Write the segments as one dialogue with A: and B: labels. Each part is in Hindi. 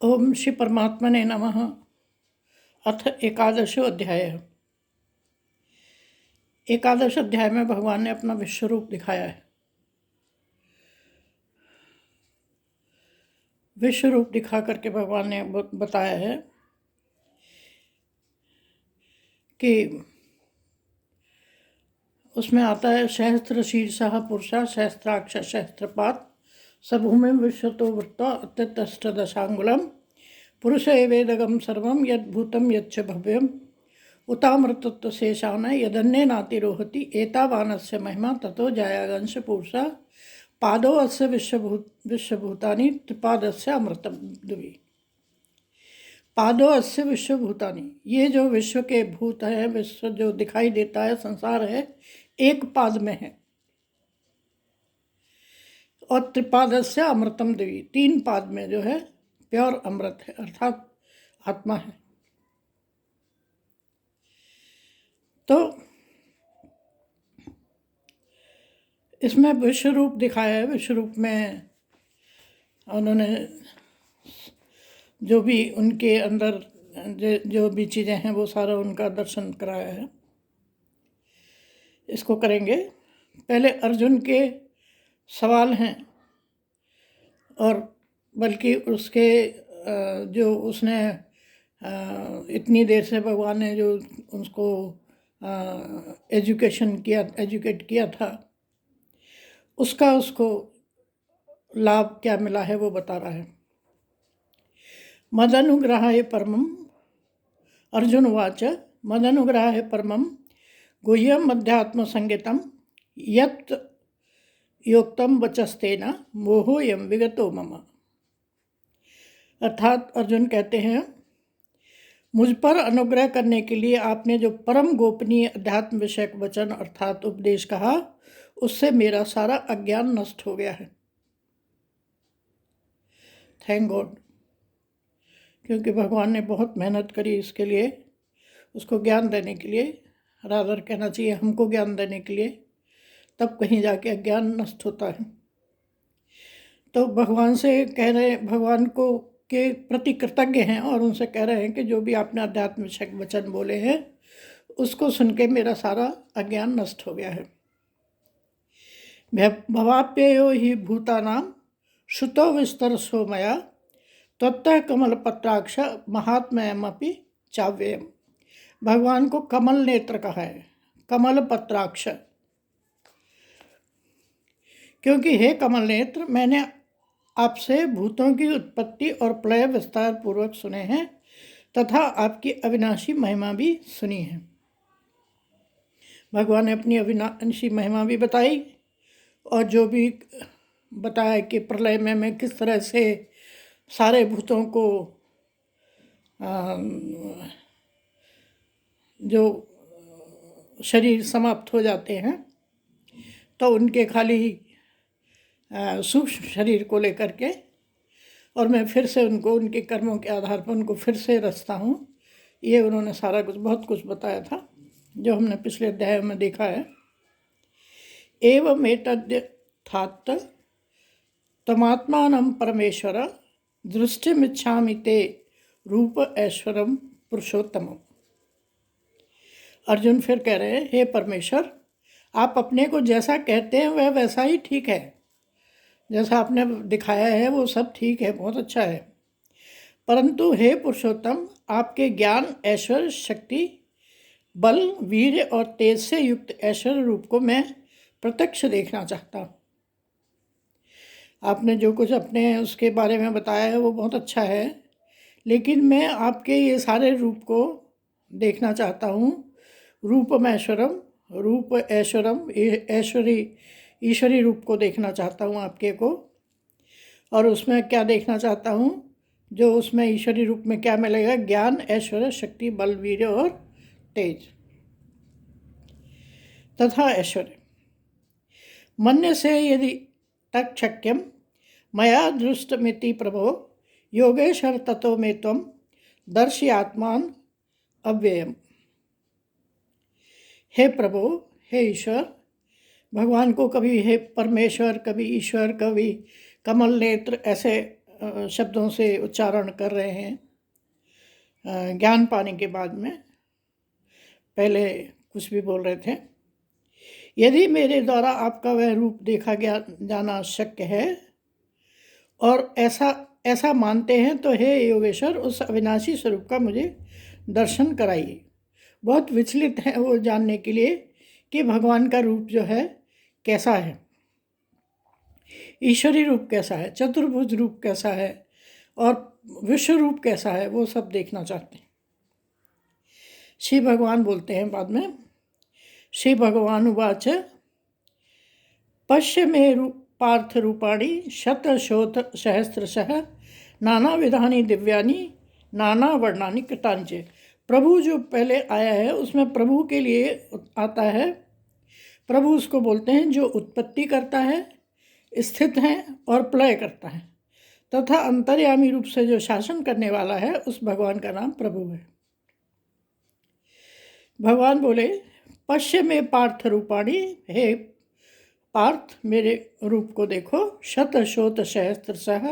A: ओम श्री परमात्मने नमः। अथ एकादशो अध्याय। एकादश अध्याय में भगवान ने अपना विश्व रूप दिखाया है। विश्व रूप दिखा करके भगवान ने बताया है कि उसमें आता है सहस्त्र शीर्षः पुरुषः सहस्त्राक्ष सहस्त्रपात सभूमि विश्वतो वृत्ता अत्यष्टदशांगुलम पुरुष एवेदगम सर्वम यद्भूतम यच्च भव्यम उतामृतत्व शेषान यदन्ये नातिरोहति एतावानस्य महिमा ततो जायागंश पुरुषा पादो अस्य विश्वभूतानि त्रिपादस्य अमृतम द्वि। पादो अस्य विश्वभूतानि, ये जो विश्व के भूत है, विश्व जो दिखाई देता है, संसार है, एक पाद में है। और त्रिपादस्य अमृतम द्वि, तीन पाद में जो है प्योर अमृत है, अर्थात आत्मा है। तो इसमें विश्व रूप दिखाया है। विश्व रूप में उन्होंने जो भी उनके अंदर जो भी चीज़ें हैं वो सारा उनका दर्शन कराया है। इसको करेंगे। पहले अर्जुन के सवाल हैं, और बल्कि उसके जो उसने इतनी देर से भगवान ने जो उसको एजुकेट किया था, उसको लाभ क्या मिला है वो बता रहा है। मदनुग्रहाय परमम, अर्जुन उवाच मदनुग्रहाय परमम गुह्यम अध्यात्म संगीतम यत् योक्तम वचस्तेन मोहोयम विगतो मम। अर्थात अर्जुन कहते हैं, मुझ पर अनुग्रह करने के लिए आपने जो परम गोपनीय अध्यात्म विषयक वचन अर्थात उपदेश कहा, उससे मेरा सारा अज्ञान नष्ट हो गया है। थैंक गॉड, क्योंकि भगवान ने बहुत मेहनत करी इसके लिए, उसको ज्ञान देने के लिए, रादर कहना चाहिए हमको ज्ञान देने के लिए, तब कहीं जाके अज्ञान नष्ट होता है। तो भगवान से कह रहे, भगवान को के प्रति कृतज्ञ हैं और उनसे कह रहे हैं कि जो भी आपने अध्यात्म विषयक वचन बोले हैं उसको सुन के मेरा सारा अज्ञान नष्ट हो गया है। भवाप्ययो ही भूतानाम श्रुतो विस्तरसो मया तत्तः कमलपत्राक्ष महात्म्यमपि चाव्ययम्। भगवान को कमल नेत्र कहा है, कमल पत्राक्ष, क्योंकि हे कमल नेत्र, मैंने आपसे भूतों की उत्पत्ति और प्रलय विस्तार पूर्वक सुने हैं तथा आपकी अविनाशी महिमा भी सुनी है। भगवान ने अपनी अविनाशी महिमा भी बताई और जो भी बताया कि प्रलय में मैं किस तरह से सारे भूतों को जो शरीर समाप्त हो जाते हैं तो उनके खाली सूक्ष्म शरीर को लेकर के, और मैं फिर से उनको उनके कर्मों के आधार पर उनको फिर से रचता हूँ। ये उन्होंने सारा कुछ बहुत कुछ बताया था जो हमने पिछले अध्याय में देखा है। एवं एतद्यथात् तमात्मानं परमेश्वर दृष्टिमिच्छामि ते रूप ऐश्वरम पुरुषोत्तमम्। अर्जुन फिर कह रहे हैं, हे परमेश्वर, आप अपने को जैसा कहते हैं वह वैसा ही ठीक है, जैसा आपने दिखाया है वो सब ठीक है, बहुत अच्छा है। परंतु हे पुरुषोत्तम, आपके ज्ञान, ऐश्वर्य, शक्ति, बल, वीर्य और तेज से युक्त ऐश्वर्य रूप को मैं प्रत्यक्ष देखना चाहता हूँ। आपने जो कुछ अपने उसके बारे में बताया है वो बहुत अच्छा है, लेकिन मैं आपके ये सारे रूप को देखना चाहता हूँ। रूपम ऐश्वरम, रूप ऐश्वरम, ईश्वरी रूप को देखना चाहता हूँ आपके को। और उसमें क्या देखना चाहता हूँ, जो उसमें ईश्वरी रूप में क्या मिलेगा, ज्ञान, ऐश्वर्य, शक्ति, बल, वीर्य और तेज तथा ऐश्वर्य। मन्य से यदि तक्षक्यम मया दृष्टमिति प्रभो योगेश्वर ततो मे त्वं दर्शि आत्मान अव्ययम। हे प्रभु, हे ईश्वर, भगवान को कभी हे परमेश्वर, कभी ईश्वर, कभी कमल नेत्र ऐसे शब्दों से उच्चारण कर रहे हैं ज्ञान पाने के बाद में। पहले कुछ भी बोल रहे थे। यदि मेरे द्वारा आपका वह रूप देखा गया जाना शक्य है और ऐसा मानते हैं तो हे योगेश्वर, उस अविनाशी स्वरूप का मुझे दर्शन कराइए। बहुत विचलित है वो जानने के लिए कि भगवान का रूप जो है कैसा है, ईश्वरी रूप कैसा है, चतुर्भुज रूप कैसा है और विश्व रूप कैसा है, वो सब देखना चाहते हैं। श्री भगवान बोलते हैं बाद में, श्री भगवान उवाच पश्य मे पार्थ रूपाणि शतशोथ सहस्रशः नाना विधानि दिव्यानि नाना वर्णानि कृतानि च। प्रभु जो पहले आया है उसमें प्रभु के लिए आता है। प्रभु उसको बोलते हैं जो उत्पत्ति करता है, स्थित है और प्रलय करता है, तथा अंतर्यामी रूप से जो शासन करने वाला है, उस भगवान का नाम प्रभु है। भगवान बोले पश्य में पार्थ रूपाणि, हे पार्थ मेरे रूप को देखो, शतशोथ सहस्रशः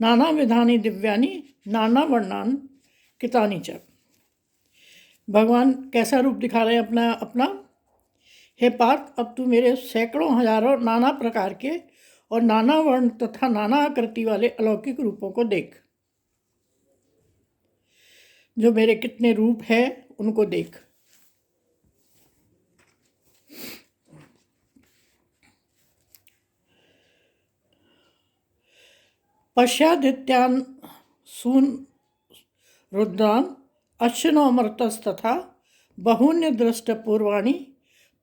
A: नाना विधानि दिव्यानि नाना वर्णान कृतानि च। भगवान कैसा रूप दिखा रहे हैं अपना? हे पार्थ, अब तू मेरे सैकड़ों हजारों नाना प्रकार के और नाना वर्ण तथा नाना आकृति वाले अलौकिक रूपों को देख। जो मेरे कितने रूप हैं उनको देख। पश्यादित्यान् सून रुद्रान् अश्विनोमर्तस्तथा बहून्य दृष्ट पूर्वाणि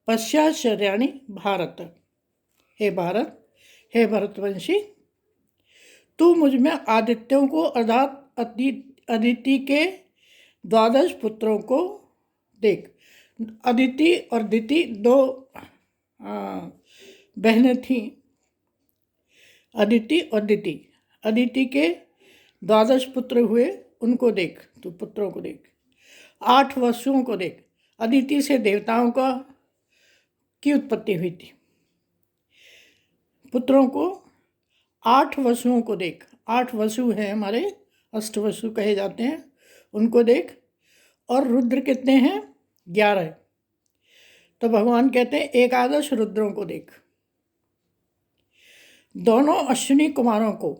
A: पश्चाश्चर्याणि भारत। हे भारत, हे भरतवंशी, तू मुझ में आदित्यों को अर्थात अदिति के 12 पुत्रों को देख। अदिति और दिति दो बहनें थीं, अदिति और दिति। अदिति के 12 पुत्र हुए, उनको देख, तू पुत्रों को देख। 8 वसुओं को देख। अदिति से देवताओं की उत्पत्ति हुई थी। पुत्रों को 8 वसुओं को देख। 8 वसु हैं हमारे, अष्टवसु कहे जाते हैं, उनको देख। और रुद्र कितने हैं? 11। तो भगवान कहते हैं एकादश रुद्रों को देख। दोनों अश्विनी कुमारों को,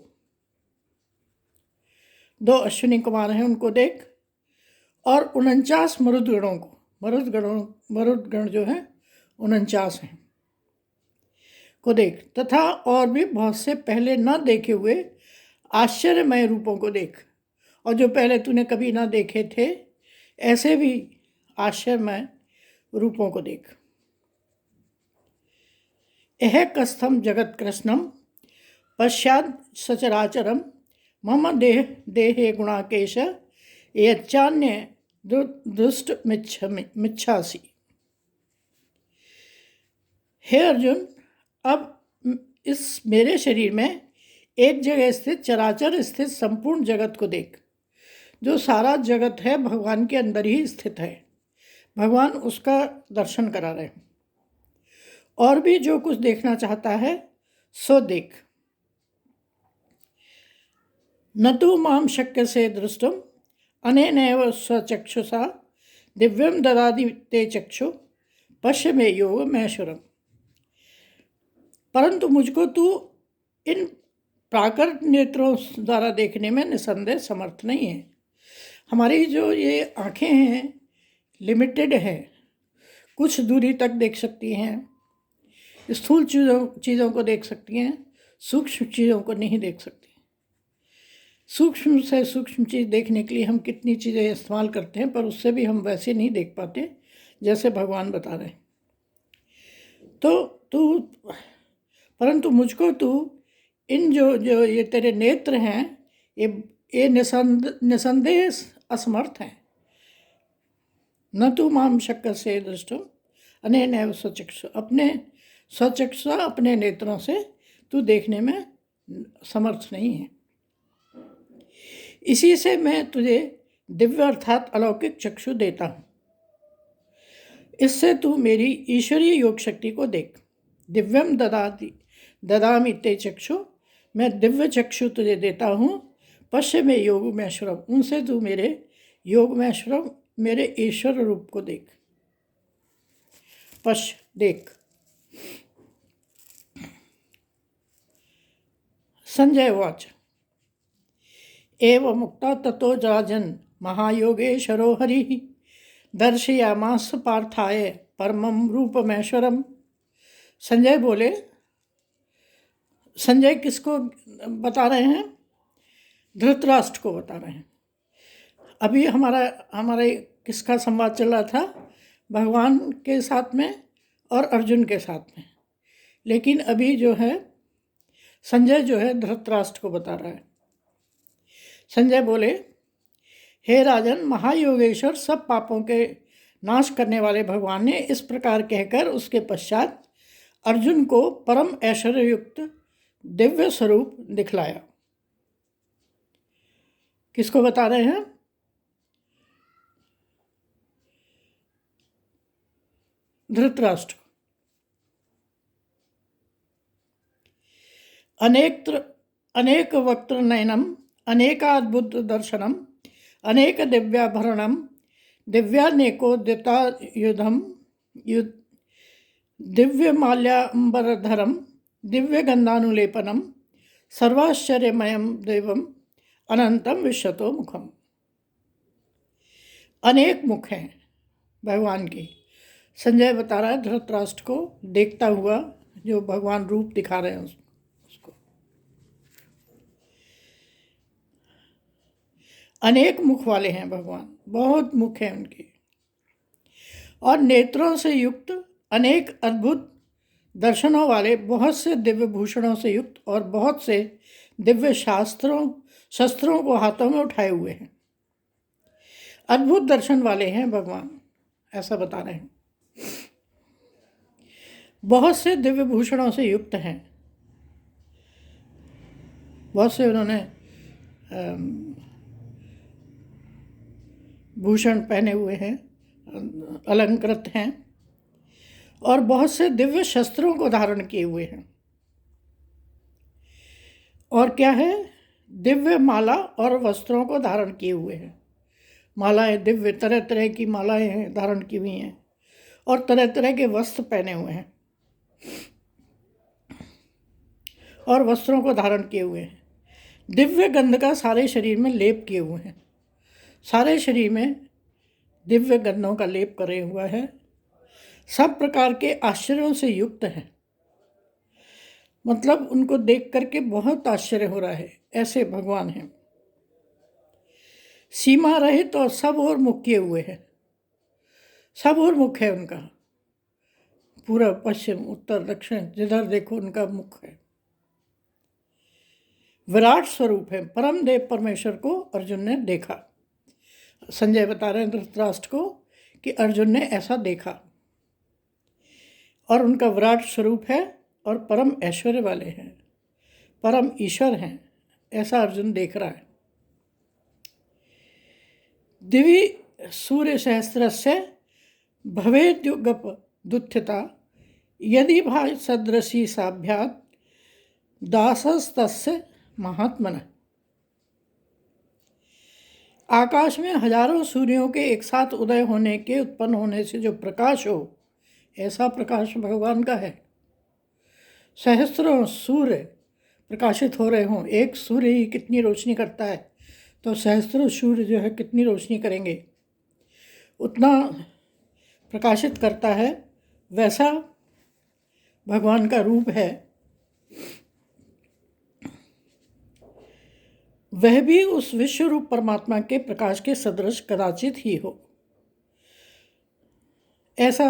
A: 2 अश्विनी कुमार हैं, उनको देख। और 49 मरुदगणों को, मरुदगण जो है 49 हैं, को देख। तथा और भी बहुत से पहले न देखे हुए आश्चर्यमय रूपों को देख। और जो पहले तूने कभी ना देखे थे ऐसे भी आश्चर्यमय रूपों को देख। एह कस्थम जगत कृष्णम पश्चाद सचराचरम मम देहे गुणाकेश यच्चान्य दुष्ट मिच्छासी। हे अर्जुन, अब इस मेरे शरीर में एक जगह स्थित चराचर स्थित संपूर्ण जगत को देख। जो सारा जगत है भगवान के अंदर ही स्थित है। भगवान उसका दर्शन करा रहे हैं। और भी जो कुछ देखना चाहता है सो देख। न तु माम शक्य से दृष्टुम अनेनैव स्वचक्षुषा दिव्यम ददाति ते चक्षु पश्य मे योग मैश्वरम। परंतु मुझको तू इन प्राकृत नेत्रों द्वारा देखने में निसंदेह समर्थ नहीं है। हमारी जो ये आँखें हैं लिमिटेड हैं, कुछ दूरी तक देख सकती हैं, स्थूल चीज़ों को देख सकती हैं, सूक्ष्म चीज़ों को नहीं देख सकती। सूक्ष्म से सूक्ष्म चीज़ देखने के लिए हम कितनी चीज़ें इस्तेमाल करते हैं, पर उससे भी हम वैसे नहीं देख पाते जैसे भगवान बता रहे हैं। तो परंतु मुझको तू इन जो ये तेरे नेत्र हैं ये निसंदेह असमर्थ हैं। न तू माम शक्य से दृष्टुम अनेनैव स्वचक्षु, अपने स्वचक्षुषा अपने नेत्रों से तू देखने में समर्थ नहीं है। इसी से मैं तुझे दिव्य अर्थात अलौकिक चक्षु देता हूँ। इससे तू मेरी ईश्वरीय योग शक्ति को देख। दिव्यम ददामि ते चक्षु, मैं दिव्य चक्षु तुझे देता हूँ, पश्य में योग में श्रव, उनसे तू मेरे योग में श्रव, मेरे ईश्वर रूप को देख, पश्य देख। संजय उवाच एवं मुक्ता ततो राजन् महायोगेश्वरो हरिः दर्शयामास पार्थाय परमं रूपमेश्वरम। संजय बोले, संजय किसको बता रहे हैं? धृतराष्ट्र को बता रहे हैं। अभी हमारे किसका संवाद चल रहा था? भगवान के साथ में और अर्जुन के साथ में। लेकिन अभी जो है संजय जो है धृतराष्ट्र को बता रहा है। संजय बोले, हे राजन, महायोगेश्वर सब पापों के नाश करने वाले भगवान ने इस प्रकार कहकर उसके पश्चात अर्जुन को परम ऐश्वर्ययुक्त दिव्य स्वरूप दिखलाया। किसको बता रहे हैं? धृतराष्ट्र। अनेक वक्त्र नयनम अनेकाद्भुत दर्शनम अनेक दिव्याभरणम दिव्यानेकोदितायुधम दिव्य माल्याम्बरधरम दिव्य गंधानुलेपनम सर्वाश्चर्यमयम देवम अनंतम विश्वतो मुखम। अनेक मुख हैं भगवान की। संजय बता रहा है धृतराष्ट्र को देखता हुआ, जो भगवान रूप दिखा रहे हैं उसको। अनेक मुख वाले हैं भगवान, बहुत मुख हैं उनके, और नेत्रों से युक्त अनेक अद्भुत दर्शनों वाले, बहुत से दिव्य भूषणों से युक्त और बहुत से दिव्य शस्त्रों को हाथों में उठाए हुए हैं। अद्भुत दर्शन वाले हैं भगवान, ऐसा बता रहे हैं। बहुत से दिव्य भूषणों से युक्त हैं, बहुत से उन्होंने भूषण पहने हुए हैं, अलंकृत हैं, और बहुत से दिव्य शस्त्रों को धारण किए हुए हैं। और क्या है? दिव्य माला और वस्त्रों को धारण किए हुए हैं। मालाएं दिव्य, तरह तरह की मालाएं हैं धारण की हुई हैं, और तरह तरह के वस्त्र पहने हुए हैं और वस्त्रों को धारण किए हुए हैं। दिव्य गंध का सारे शरीर में लेप किए हुए हैं, सारे शरीर में दिव्य गंधों का लेप करे हुआ है। सब प्रकार के आश्चर्यों से युक्त है, मतलब उनको देख करके बहुत आश्चर्य हो रहा है, ऐसे भगवान हैं। सीमा रहित और सब ओर मुख किए हुए हैं, सब ओर मुख है उनका, पूर्व पश्चिम उत्तर दक्षिण जिधर देखो उनका मुख है। विराट स्वरूप है। परम देव परमेश्वर को अर्जुन ने देखा। संजय बता रहे हैं धृतराष्ट्र को कि अर्जुन ने ऐसा देखा, और उनका विराट स्वरूप है और परम ऐश्वर्य वाले हैं, परम ईश्वर हैं, ऐसा अर्जुन देख रहा है। दिवि सूर्य सहस्रस्य भवेद्युगप दुत्थिता यदि भाई सदृशी साभ्यात दासस्तस्य महात्मन। आकाश में हजारों सूर्यों के एक साथ उदय होने के, उत्पन्न होने से जो प्रकाश हो, ऐसा प्रकाश भगवान का है। सहस्त्रों सूर्य प्रकाशित हो रहे हों, एक सूर्य ही कितनी रोशनी करता है, तो सहस्त्रों सूर्य जो है कितनी रोशनी करेंगे, उतना प्रकाशित करता है, वैसा भगवान का रूप है। वह भी उस विश्व रूप परमात्मा के प्रकाश के सदृश कदाचित ही हो, ऐसा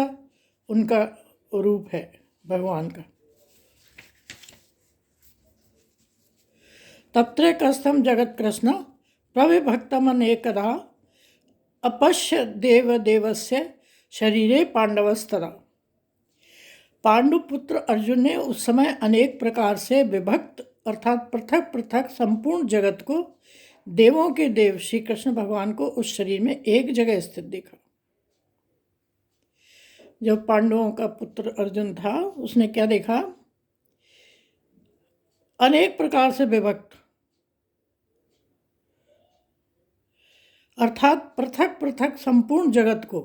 A: उनका रूप है भगवान का। तत्र कस्थम जगत कृष्ण प्रविभक्तम अनेकदा अपश्य देव देवस्य शरीरे पांडवस्तदा। पांडुपुत्र अर्जुन ने उस समय अनेक प्रकार से विभक्त अर्थात पृथक पृथक संपूर्ण जगत को देवों के देव श्री कृष्ण भगवान को उस शरीर में एक जगह स्थित देखा। जब पांडवों का पुत्र अर्जुन था, उसने क्या देखा? अनेक प्रकार से विभक्त, अर्थात पृथक पृथक संपूर्ण जगत को,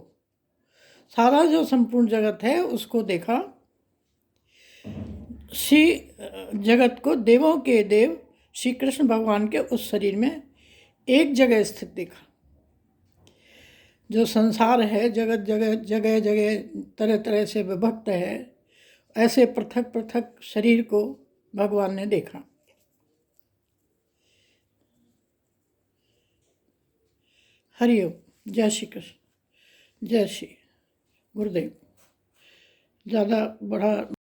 A: सारा जो संपूर्ण जगत है उसको देखा। श्री जगत को देवों के देव श्री कृष्ण भगवान के उस शरीर में एक जगह स्थित देखा। जो संसार है जगत जगह जगह जगह तरह तरह से विभक्त है, ऐसे पृथक पृथक शरीर को भगवान ने देखा। हरिओम। जय श्री कृष्ण। जय श्री गुरुदेव। ज़्यादा बड़ा